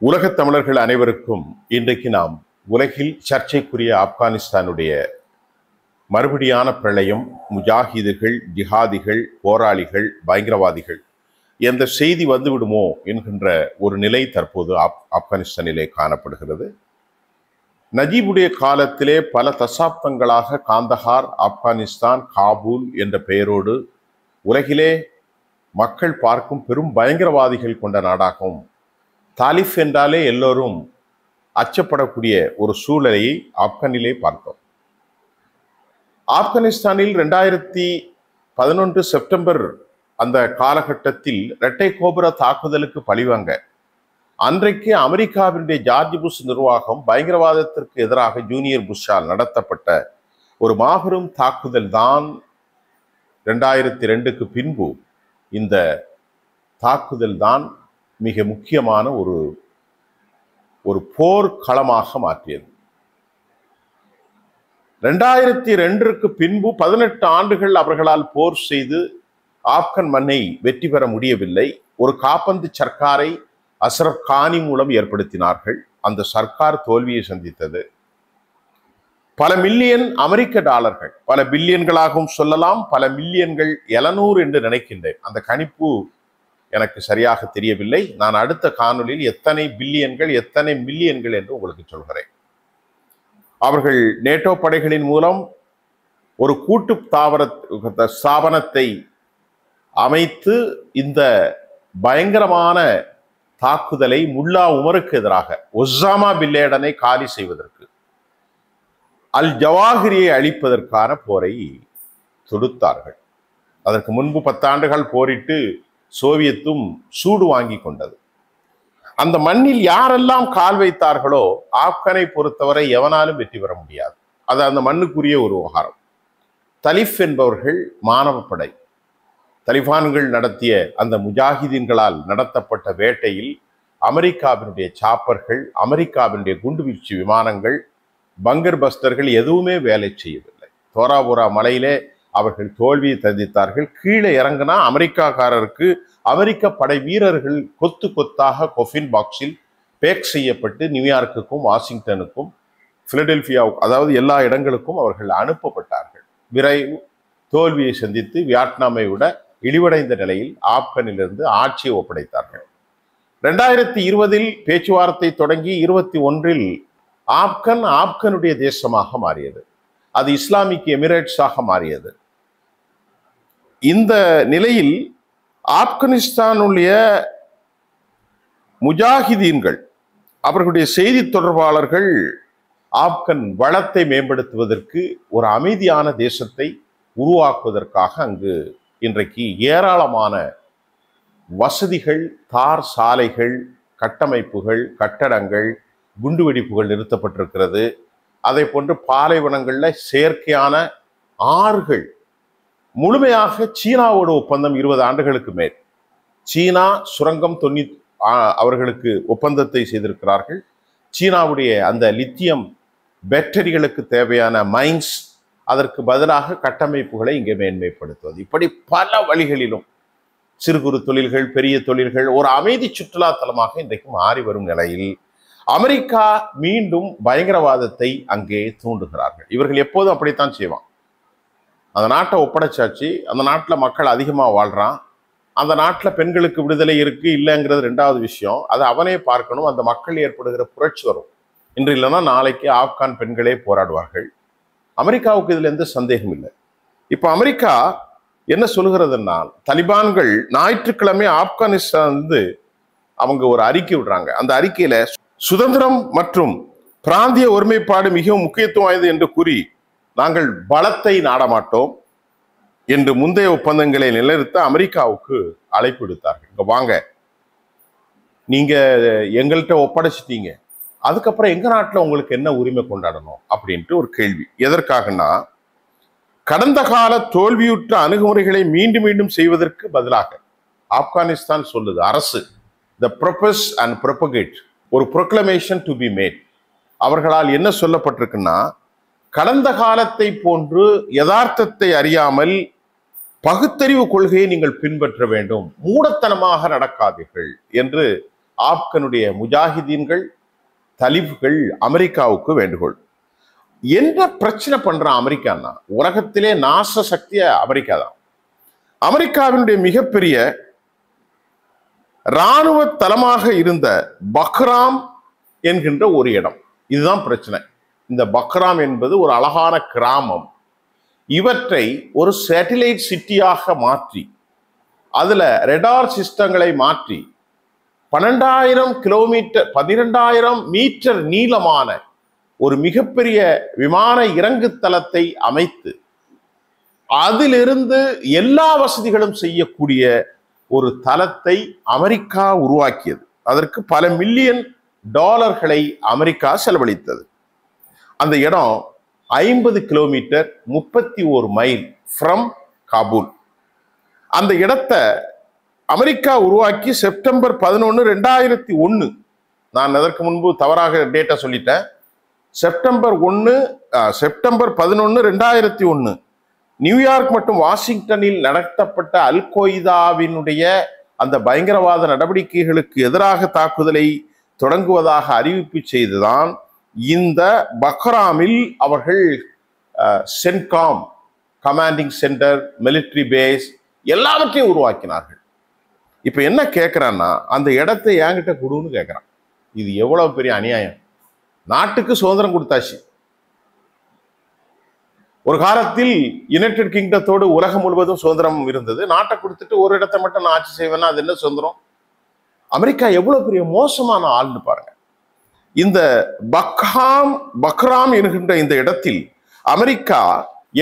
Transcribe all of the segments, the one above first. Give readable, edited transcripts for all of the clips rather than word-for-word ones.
உலகத் தமிழர்கள் அனைவருக்கும் இன்றைக்கு நாம் உலகில் சர்ச்சைக்குரிய ஆப்கானிஸ்தானுடைய மறுபடியான பிரளயம், முஜாஹிதுகள், ஜிஹாதிகள், போராளிகள், பயங்கரவாதிகள் என்ற செய்தி வந்துவிடுமோ என்கின்ற ஒரு நிலை தற்போது ஆப்கானிஸ்தானிலே காணப்படுகிறது. நஜீபுடைய காலத்திலே பல தசாப்தங்களாக காந்தஹார், ஆப்கானிஸ்தான், காபூல் என்ற பெயரோடு உலகிலே மக்கள் பார்க்கும் பெரும் பயங்கரவாதிகள் கொண்ட நாடாகவும், தாலிஃப் என்றாலே எல்லோரும் அச்சப்படக்கூடிய ஒரு சூழலை ஆப்கானிலே பார்த்தோம். ஆப்கானிஸ்தானில் 2011 செப்டம்பர் அந்த காலகட்டத்தில் இரட்டை கோபுர தாக்குதலுக்கு பழிவாங்க அன்றைக்கு அமெரிக்காவினுடைய ஜார்ஜ் புஷ் நிர்வாகம் பயங்கரவாதத்திற்கு எதிராக ஜூனியர் புஷ்ஷால் நடத்தப்பட்ட ஒரு மாபெரும் தாக்குதல் தான் 2002க்கு பின்பு இந்த தாக்குதல் தான் மிக முக்கியமான ஒரு போர்க்களமாக மாற்றியது. 2002க்கு பின்பு 18 ஆண்டுகள் அவர்களால் போர் செய்து ஆப்கன் மண்ணை வெற்றி பெற முடியவில்லை. ஒரு காப்பந்து சர்க்காரை அஸ்ரப் கானி மூலம் ஏற்படுத்தினார்கள். அந்த சர்க்கார் தோல்வியை சந்தித்தது. பல மில்லியன் அமெரிக்க டாலர்கள், பல பில்லியன்களாகவும் சொல்லலாம், பல மில்லியன்கள் 700 என்று நினைக்கின்றேன். அந்த கணிப்பு எனக்கு சரியாக தெரியவில்லை. நான் அடுத்த காணொலியில் எத்தனை பில்லியன்கள் எத்தனை மில்லியன்கள் என்று உங்களுக்கு சொல்கிறேன். அவர்கள் நேட்டோ படைகளின் மூலம் ஒரு கூட்டு ஸ்தாபனத்தை அமைத்து இந்த பயங்கரமான தாக்குதலை முல்லா உமருக்கு எதிராக ஒசாமா பின் லேடனை காலி செய்வதற்கு, அல் ஜவாஹிரியை அழிப்பதற்கான போரை தொடுத்தார்கள். அதற்கு முன்பு 10 ஆண்டுகள் போரிட்டு சோவியத்தும் சூடு வாங்கி கொண்டது. அந்த மண்ணில் யாரெல்லாம் கால் வைத்தார்களோ ஆப்கனை பொறுத்தவரை எவனாலும் வெற்றி பெற முடியாது. அது அந்த மண்ணுக்குரிய ஒரு விவகாரம். தலிஃப் என்பவர்கள் மாணவ படை, தலிபான்கள் நடத்திய அந்த முஜாஹிதீன்களால் நடத்தப்பட்ட வேட்டையில் அமெரிக்காவினுடைய சாப்பர்கள், அமெரிக்காவினுடைய குண்டுவீழ்ச்சி விமானங்கள், பங்கர் பஸ்டர்கள் எதுவுமே வேலை செய்யவில்லை. தோராபுரா மலையிலே அவர்கள் தோல்வியை சந்தித்தார்கள். கீழே இறங்கினா அமெரிக்காக்காரருக்கு அமெரிக்க படை வீரர்கள் கொத்து கொத்தாக கொஃபின் பாக்ஸில் பேக் செய்யப்பட்டு நியூயார்க்குக்கும் வாஷிங்டனுக்கும் பிலடெல்பியாவுக்கும், அதாவது எல்லா இடங்களுக்கும் அவர்கள் அனுப்பப்பட்டார்கள். விரைவு தோல்வியை சந்தித்து வியட்நாமை விட இழிவடைந்த நிலையில் ஆப்கனிலிருந்து ஆட்சியை ஒப்படைத்தார்கள். 2020 பேச்சுவார்த்தை தொடங்கி 21 ஆப்கனுடைய தேசமாக மாறியது. அது இஸ்லாமிக் எமிரேட்ஸாக மாறியது. இந்த நிலையில் ஆப்கானிஸ்தானுடைய முஜாஹிதீன்கள், அவர்களுடைய செய்தி தொடர்பாளர்கள் ஆப்கன் வளத்தை மேம்படுத்துவதற்கு, ஒரு அமைதியான தேசத்தை உருவாக்குவதற்காக அங்கு இன்றைக்கு ஏராளமான வசதிகள், தார் சாலைகள், கட்டமைப்புகள், கட்டடங்கள், குண்டுவெடிப்புகள் நிறுத்தப்பட்டிருக்கிறது. அதை போன்று பாலைவனங்களில் செயற்கையான ஆறுகள், முழுமையாக சீனாவோட ஒப்பந்தம் 20 ஆண்டுகளுக்கு மேல் சீனா சுரங்கம் அவர்களுக்கு ஒப்பந்தத்தை செய்திருக்கிறார்கள். சீனாவுடைய அந்த லித்தியம் பேட்டரிகளுக்கு தேவையான மைன்ஸ், அதற்கு பதிலாக கட்டமைப்புகளை இங்கே மேன்மைப்படுத்துவது, இப்படி பல வழிகளிலும் சிறு குறு தொழில்கள், பெரிய தொழில்கள் ஒரு அமைதி சுற்றுலா தலமாக இன்றைக்கு மாறி வரும் நிலையில் அமெரிக்கா மீண்டும் பயங்கரவாதத்தை அங்கே தூண்டுகிறார்கள். இவர்கள் எப்போதும் அப்படித்தான் செய்வான். அந்த நாட்டை ஒப்படைச்சாச்சு, அந்த நாட்டில் மக்கள் அதிகமாக வாழ்றான், அந்த நாட்டில் பெண்களுக்கு விடுதலை இருக்கு இல்லைங்கிறது 2வது விஷயம். அதை அவனே பார்க்கணும். அந்த மக்கள் ஏற்படுகிற புரட்சி வரும். இன்று இல்லைன்னா நாளைக்கு ஆப்கான் பெண்களே போராடுவார்கள். அமெரிக்காவுக்கு இதுல எந்த சந்தேகம் இல்லை. இப்போ அமெரிக்கா என்ன சொல்லுகிறதுன்னா, தலிபான்கள் ஞாயிற்றுக்கிழமை ஆப்கானிஸ்தான் அவங்க ஒரு அறிக்கை விடுறாங்க. அந்த அறிக்கையில சுதந்திரம் மற்றும் பிராந்திய ஒருமைப்பாடு மிகவும் முக்கியத்துவம் வாய்ந்தது என்று கூறி, நாங்கள் பலத்தை நாடமாட்டோம் என்று முந்தைய ஒப்பந்தங்களை நிலைநிறுத்த அமெரிக்காவுக்கு அழைப்பு விடுத்தார்கள். இங்க வாங்க, நீங்க எங்கள்கிட்ட ஒப்படைச்சிட்டீங்க, அதுக்கப்புறம் எங்க நாட்டில் உங்களுக்கு என்ன உரிமை கொண்டாடணும் அப்படின்ட்டு ஒரு கேள்வி. எதற்காகனா, கடந்த கால தோல்வியுற்ற அணுகுமுறைகளை மீண்டும் மீண்டும் செய்வதற்கு பதிலாக ஆப்கானிஸ்தான் சொல்லுது, அரசு the propose and propagate, ஒரு proclamation to be made. அவர்களால் என்ன சொல்லப்பட்டிருக்குன்னா, கடந்த காலத்தை போன்று யதார்த்தத்தை அறியாமல் பகுத்தறிவு கொள்கையை நீங்கள் பின்பற்ற வேண்டும், மூடத்தனமாக நடக்காதீர்கள் என்று ஆப்கனுடைய முஜாஹிதீன்கள் தலிப்கள் அமெரிக்காவுக்கு வேண்டுகோள். என்ன பிரச்சனை பண்றான் அமெரிக்கான்னா, உலகத்திலே நாச சக்திய அமெரிக்கா தான். அமெரிக்காவினுடைய மிகப்பெரிய இராணுவ தளமாக இருந்த பக்ராம் என்கின்ற ஒரு இடம், இதுதான் பிரச்சனை. இந்த பக்ராம் என்பது ஒரு அழகான கிராமம். இவற்றை ஒரு சேட்டிலைட் சிட்டியாக மாற்றி அதுல ரெடார் சிஸ்டங்களை மாற்றி 12,000 கிலோமீட்டர் 12,000 மீட்டர் நீளமான ஒரு மிகப்பெரிய விமான இறங்கு தளத்தை அமைத்து அதிலிருந்து எல்லா வசதிகளும் செய்யக்கூடிய ஒரு தளத்தை அமெரிக்கா உருவாக்கியது. அதற்கு பல மில்லியன் டாலர்களை அமெரிக்கா செலவழித்தது. அந்த இடம் 50 கிலோமீட்டர் 31 மைல் ஃப்ரம் காபூல். அந்த இடத்தை அமெரிக்கா உருவாக்கி செப்டம்பர் 11, 2001, நான் அதற்கு முன்பு தவறாக டேட்டா சொல்லிட்டேன். செப்டம்பர் 11, 2001 நியூயார்க் மற்றும் வாஷிங்டனில் நடத்தப்பட்ட அல் கொய்தாவினுடைய அந்த பயங்கரவாத நடவடிக்கைகளுக்கு எதிராக தாக்குதலை தொடங்குவதாக அறிவிப்பு செய்துதான் இந்த பக்ராமில் அவர்கள் CENTCOM commanding centre, military base எல்லாவற்றையும் உருவாக்கினார்கள். இப்ப என்ன கேட்கிறான்னா, அந்த இடத்தை என்கிட்ட கொடுன்னு கேட்கிறான். இது எவ்வளவு பெரிய அநியாயம். நாட்டுக்கு சுதந்திரம் கொடுத்தாச்சு. ஒரு காலத்தில் யுனைடெட் கிங்டத்தோடு உலகம் முழுவதும் சுதந்திரம் இருந்தது. நாட்டை கொடுத்துட்டு ஒரு இடத்தை மட்டும் நான் ஆட்சி செய்வேன்னா அது என்ன சுதந்திரம்? அமெரிக்கா எவ்வளவு பெரிய மோசமான ஆள்னு பாருங்க. இந்த பக்ராம் என்கின்ற இந்த இடத்தில் அமெரிக்கா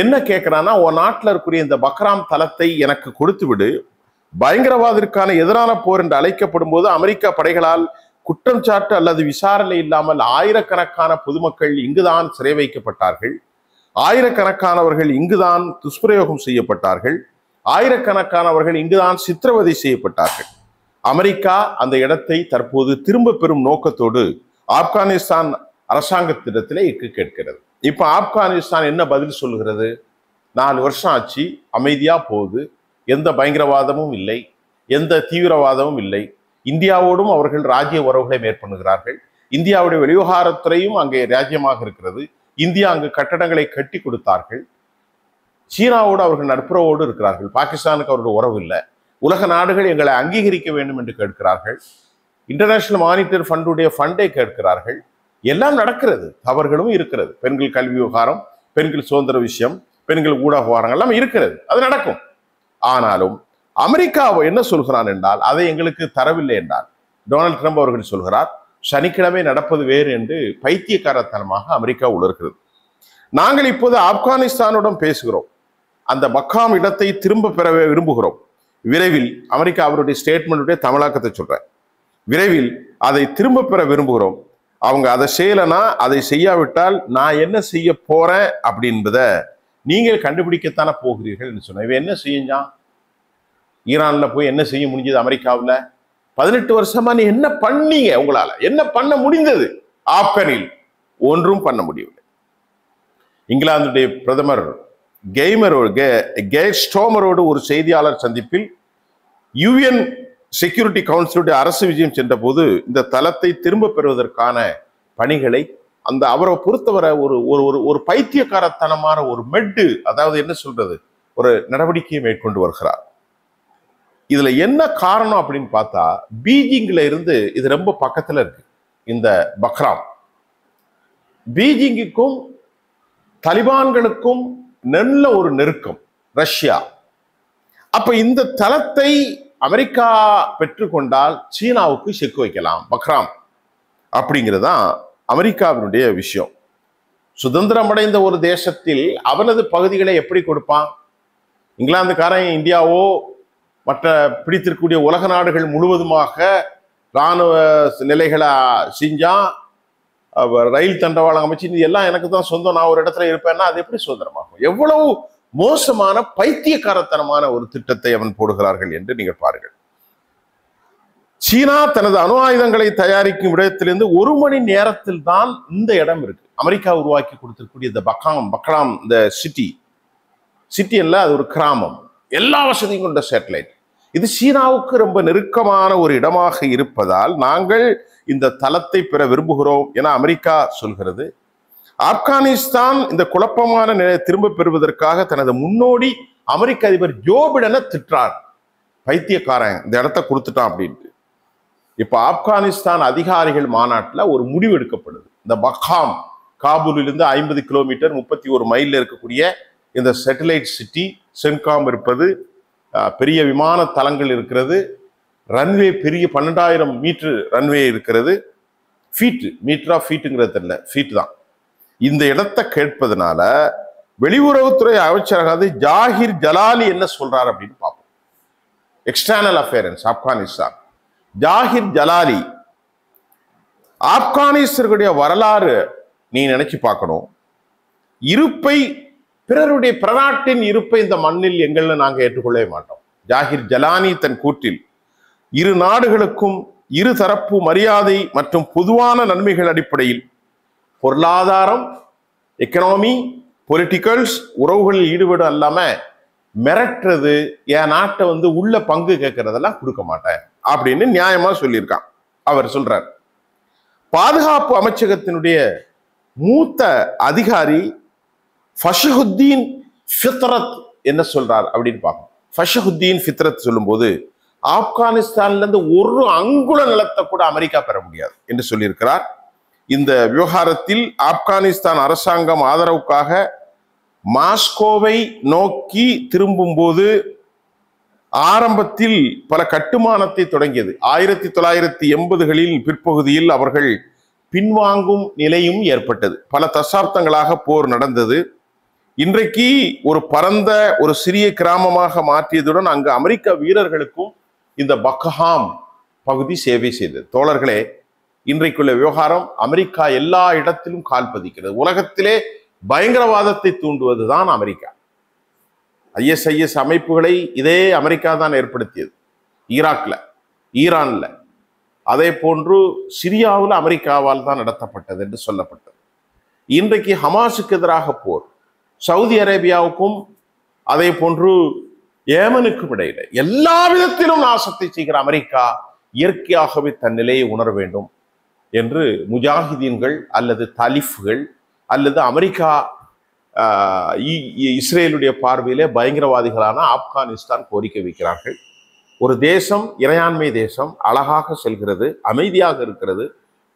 என்ன கேட்கிறான்னா, உன் நாட்டில் இருக்கக்கூடிய இந்த பக்ராம் தளத்தை எனக்கு கொடுத்து விடு. பயங்கரவாதத்திற்கான எதிரான போர் என்று அழைக்கப்படும் போது அமெரிக்கா படைகளால் குற்றம் சாட்டு அல்லது விசாரணை இல்லாமல் ஆயிரக்கணக்கான பொதுமக்கள் இங்குதான் சிறை வைக்கப்பட்டார்கள். ஆயிரக்கணக்கானவர்கள் இங்குதான் துஷ்பிரயோகம் செய்யப்பட்டார்கள். ஆயிரக்கணக்கானவர்கள் இங்குதான் சித்திரவதை செய்யப்பட்டார்கள். அமெரிக்கா அந்த இடத்தை தற்போது திரும்ப பெறும் நோக்கத்தோடு ஆப்கானிஸ்தான் அரசாங்கத்திடத்திலே கேட்கிறது. இப்ப ஆப்கானிஸ்தான் என்ன பதில் சொல்லுகிறது? 4 வருஷம் ஆச்சு, அமைதியா போகுது, எந்த பயங்கரவாதமும் இல்லை, எந்த தீவிரவாதமும் இல்லை. இந்தியாவோடும் அவர்கள் ராஜ்ய உறவுகளை மேற்கொள்கிறார்கள். இந்தியாவுடைய வெளிவிவகாரத்துறையும் அங்கே ராஜ்யமாக இருக்கிறது. இந்தியா அங்கு கட்டடங்களை கட்டி கொடுத்தார்கள். சீனாவோடு அவர்கள் நட்புறவோடு இருக்கிறார்கள். பாகிஸ்தானுக்கு அவருடைய உறவு இல்லை. உலக நாடுகள் எங்களை அங்கீகரிக்க வேண்டும் என்று கேட்கிறார்கள். இன்டர்நேஷனல் மானிட்டரி ஃபண்டுடைய ஃபண்டை கேட்கிறார்கள். எல்லாம் நடக்கிறது, தவறுகளும் இருக்கிறது. பெண்கள் கல்வி விவகாரம், பெண்கள் சுதந்திர விஷயம், பெண்கள் ஊடக விவகாரங்கள் எல்லாம் இருக்கிறது, அது நடக்கும். ஆனாலும் அமெரிக்கா என்ன சொல்கிறான் என்றால், அதை எங்களுக்கு தரவில்லை என்றால் டொனால்ட் ட்ரம்ப் அவர்கள் சொல்கிறார், சனிக்கிழமை நடப்பது வேறு என்று பைத்தியக்காரத்தனமாக அமெரிக்கா உணர்கிறது. நாங்கள் இப்போது ஆப்கானிஸ்தானுடன் பேசுகிறோம். அந்த பக்ராம் இடத்தை திரும்ப பெற விரும்புகிறோம். விரைவில் அமெரிக்கா அவருடைய ஸ்டேட்மெண்ட்டுடைய தமிழாக்கத்தை சொல்றேன். விரைவில் அதை திரும்ப பெற விரும்புகிறோம். அவங்க அதை செய்யலைன்னா, அதை செய்யாவிட்டால் நான் என்ன செய்ய போறேன் அப்படின்பத நீங்கள் கண்டுபிடிக்கத்தானே போகிறீர்கள் என்று சொன்ன. இவன் என்ன செஞ்சான்? ஈரான்ல போய் என்ன செய்ய முடிஞ்சது? அமெரிக்காவில் 18 வருஷமா நீ என்ன பண்ணீங்க? உங்களால என்ன பண்ண முடிந்தது? ஆப்கனில் ஒன்றும் பண்ண முடியவில்லை. இங்கிலாந்துடைய பிரதமர் கேர் ஸ்டோமரோடு ஒரு செய்தியாளர் சந்திப்பில் யுஎன் செக்யூரிட்டி கவுன்சிலுடைய அரசு விஜயம் சென்ற போது இந்த தளத்தை திரும்ப பெறுவதற்கான பணிகளை அந்த அவரை பொறுத்தவரை ஒரு பைத்தியக்காரத்தனமான ஒரு மெட்டு, அதாவது என்ன சொல்றது, ஒரு நடவடிக்கையை மேற்கொண்டு வருகிறார். இதுல என்ன காரணம் அப்படின்னு பார்த்தா, பீஜிங்ல இருந்து இது ரொம்ப பக்கத்துல இருக்கு. இந்த பக்ராம் பீஜிங்குக்கும் தலிபான்களுக்கும் நல்ல ஒரு நெருக்கம், ரஷ்யா. அப்ப இந்த தளத்தை அமெரிக்கா பெற்றுக்கொண்டால் சீனாவுக்கு செக்கு வைக்கலாம். பக்ராம் அப்படிங்கிறதுதான் அமெரிக்காவினுடைய விஷயம். சுதந்திரம் அடைந்த ஒரு தேசத்தில் அவனது பகுதிகளை எப்படி கொடுப்பான்? இங்கிலாந்துக்காரன் இந்தியாவோ மற்ற பிடித்திருக்கக்கூடிய உலக நாடுகள் முழுவதுமாக இராணுவ நிலைகளை செஞ்சா, ரயில் தண்டவாளம் அமைச்சு இது எல்லாம் எனக்கு தான் சொந்தம், நான் ஒரு இடத்துல இருப்பேன்னா அது எப்படி சுதந்திரமாகும்? எவ்வளவு மோசமான பைத்தியக்காரத்தனமான ஒரு திட்டத்தை அவன் போடுகிறார்கள் என்று நீங்கள் பாருங்கள். சீனா தனது அணு ஆயுதங்களை தயாரிக்கும் இடத்திலிருந்து 1 மணி நேரத்தில் தான் இந்த இடம் இருக்கு. அமெரிக்கா உருவாக்கி கொடுத்திருக்கக்கூடிய இந்த பக்ராம் இந்த சிட்டி அல்ல, அது ஒரு கிராமம். எல்லா வசதியும் கொண்ட சேட்டலைட். இது சீனாவுக்கு ரொம்ப நெருக்கமான ஒரு இடமாக இருப்பதால் நாங்கள் இந்த தளத்தை பெற விரும்புகிறோம் என அமெரிக்கா சொல்கிறது. ஆப்கானிஸ்தான் இந்த குழப்பமான நிலையை திரும்ப பெறுவதற்காக தனது முன்னோடி அமெரிக்க அதிபர் ஜோ பிடனை திட்டார். பைத்தியக்காரன், இந்த இடத்த கொடுத்துட்டான் அப்படின்ட்டு. இப்ப ஆப்கானிஸ்தான் அதிகாரிகள் மாநாட்டில் ஒரு முடிவு எடுக்கப்படுது. இந்த பக்ஹாம், காபூலிலிருந்து 50 கிலோமீட்டர் 31 மைல் இருக்கக்கூடிய இந்த சேட்டலைட் சிட்டி சென்காம் இருப்பது, பெரிய விமான தளங்கள் இருக்கிறது, ரன்வே பெரிய 12,000 மீட்டர் ரன்வே இருக்கிறது. ஃபீட்டு, மீட்டரா ஃபீட்டுங்கிறது தெரியல, ஃபீட் தான். இந்த இடத்தை கேட்பதனால வெளியுறவுத்துறை அமைச்சர் ஜாகிர் ஜலாலி என்ன சொல்றாரு அப்படின்னு பார்ப்போம். எக்ஸ்டர்னல் அஃபேர்ஸ் ஆப்கானிஸ்தான் ஜாகிர் ஜலாலி, ஆப்கானிஸ்தர்களுடைய வரலாறு நீ நினைச்சு பார்க்கணும். இருப்பை, பிறருடைய பிரநாட்டின் இருப்பை இந்த மண்ணில் எங்கள்ல நாங்க ஏற்றுக்கொள்ளவே மாட்டோம். ஜாகிர் ஜலானி தன் கூற்றில் இரு நாடுகளுக்கும் இரு தரப்பு மரியாதை மற்றும் பொதுவான நன்மைகள் அடிப்படையில் பொருளாதாரம், எக்கனாமி, பொலிட்டிக்கல்ஸ் உறவுகளில் ஈடுபட அல்லாம மிரட்டுறது, என் நாட்டை உள்ள பங்கு கேட்கறதெல்லாம் கொடுக்க மாட்டேன் அப்படின்னு நியாயமா சொல்லியிருக்கான். அவர் சொல்றார். பாதுகாப்பு அமைச்சகத்தினுடைய மூத்த அதிகாரி ஃபஷஹுத்தீன் ஃபித்ரத் என்ன சொல்றார் அப்படின்னு பார்ப்போம். ஃபஷஹுத்தீன் ஃபித்ரத் சொல்லும்போது ஆப்கானிஸ்தான்ல இருந்து ஒரு அங்குல நிலத்தை கூட அமெரிக்கா பெற முடியாது என்று சொல்லியிருக்கிறார். இந்த விவகாரத்தில் ஆப்கானிஸ்தான் அரசாங்கம் ஆதரவுக்காக மாஸ்கோவை நோக்கி திரும்பும் போது ஆரம்பத்தில் பல கட்டுமானத்தை தொடங்கியது. 1980களில் பிற்பகுதியில் அவர்கள் பின்வாங்கும் நிலையும் ஏற்பட்டது. பல தசாப்தங்களாக போர் நடந்தது. இன்றைக்கு ஒரு பரந்த ஒரு சிறிய கிராமமாக மாற்றியதுடன் அங்கு அமெரிக்க வீரர்களுக்கும் இந்த பக்ஹாம் பகுதி சேவை செய்தது. தோழர்களே, இன்றைக்குள்ள விவகாரம் அமெரிக்கா எல்லா இடத்திலும் கால் பதிக்கிறது. உலகத்திலே பயங்கரவாதத்தை தூண்டுவதுதான் அமெரிக்கா. ISIS அமைப்புகளை இதே அமெரிக்கா தான் ஏற்படுத்தியது. ஈராக்ல, ஈரான்ல, அதே போன்று சிரியாவில் அமெரிக்காவால் தான் நடத்தப்பட்டது என்று சொல்லப்பட்டது. இன்றைக்கு ஹமாஸுக்கு எதிராக போர், சவுதி அரேபியாவுக்கும் அதே போன்று ஏமனுக்கும் இடையில எல்லா விதத்திலும் நாசத்தை செய்கிற அமெரிக்கா இயற்கையாகவே தன் நிலையை உணர வேண்டும் என்று முஜாஹிதீன்கள் அல்லது தலிஃப்கள் அல்லது அமெரிக்கா இஸ்ரேலுடைய பார்வையிலே பயங்கரவாதிகளான ஆப்கானிஸ்தான் கோரிக்கை வைக்கிறார்கள். ஒரு தேசம், இறையாண்மை தேசம், அழகாக செல்கிறது, அமைதியாக இருக்கிறது,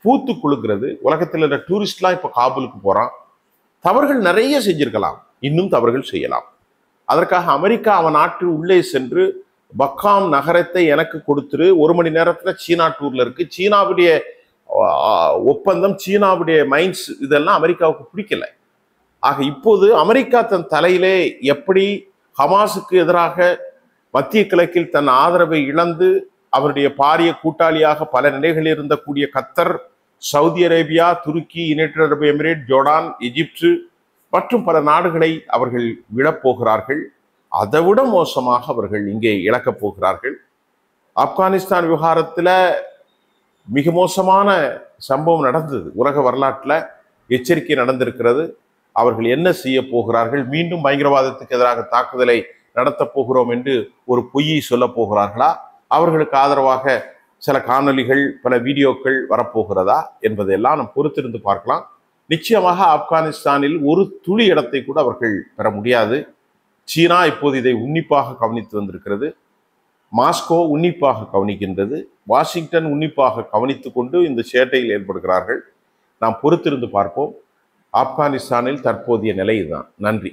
பூத்து குலுக்கிறது. உலகத்தில் இருக்கிற டூரிஸ்ட்லாம் இப்போ காபூலுக்கு போறான். தவறுகள் நிறைய செஞ்சிருக்கலாம், இன்னும் தவறுகள் செய்யலாம். அதற்காக அமெரிக்கா அவன் நாட்டு உள்ளே சென்று பக்ஹாம் நகரத்தை எனக்கு கொடுத்துரு, 1 மணி நேரத்தில் சீனா டூர்ல இருக்கு, சீனாவுடைய ஒப்பந்தம், சீனாவுடைய மைன்ஸ், இதெல்லாம் அமெரிக்காவுக்கு பிடிக்கல. ஆக இப்போது அமெரிக்கா தன் தலையிலே எப்படி ஹமாஸுக்கு எதிராக மத்திய கிழக்கில் தன் ஆதரவை இழந்து அவருடைய பாரிய கூட்டாளியாக பல நிலைகளில் இருந்தக்கூடிய கத்தர், சவுதி அரேபியா, துருக்கி, யுனைடெட் அரபு எமிரேட், ஜோர்டான், எகிப்து மற்றும் பல நாடுகளை அவர்கள் விழப்போகிறார்கள். அதைவிட மோசமாக அவர்கள் இங்கே இழக்கப் போகிறார்கள். ஆப்கானிஸ்தான் விவகாரத்தில் மிக மோசமான சம்பவம் நடந்தது. உலக வரலாற்றில் எச்சரிக்கை நடந்திருக்கிறது. அவர்கள் என்ன செய்ய போகிறார்கள்? மீண்டும் பயங்கரவாதத்துக்கு எதிராக தாக்குதலை நடத்தப் போகிறோம் என்று ஒரு பொய்யை சொல்ல போகிறார்களா? அவர்களுக்கு ஆதரவாக சில காணொலிகள், பல வீடியோக்கள் வரப்போகிறதா என்பதையெல்லாம் நாம் பொறுத்திருந்து பார்க்கலாம். நிச்சயமாக ஆப்கானிஸ்தானில் ஒரு துளி இடத்தை கூட அவர்கள் பெற முடியாது. சீனா இப்போது இதை உன்னிப்பாக கவனித்து வந்திருக்கிறது. மாஸ்கோ உன்னிப்பாக கவனிக்கின்றது. வாஷிங்டன் உன்னிப்பாக கவனித்து கொண்டு இந்த சேட்டையில் ஏற்படுகிறார்கள். நாம் பொறுத்திருந்து பார்ப்போம். ஆப்கானிஸ்தானில் தற்போதைய நிலை இதுதான். நன்றி.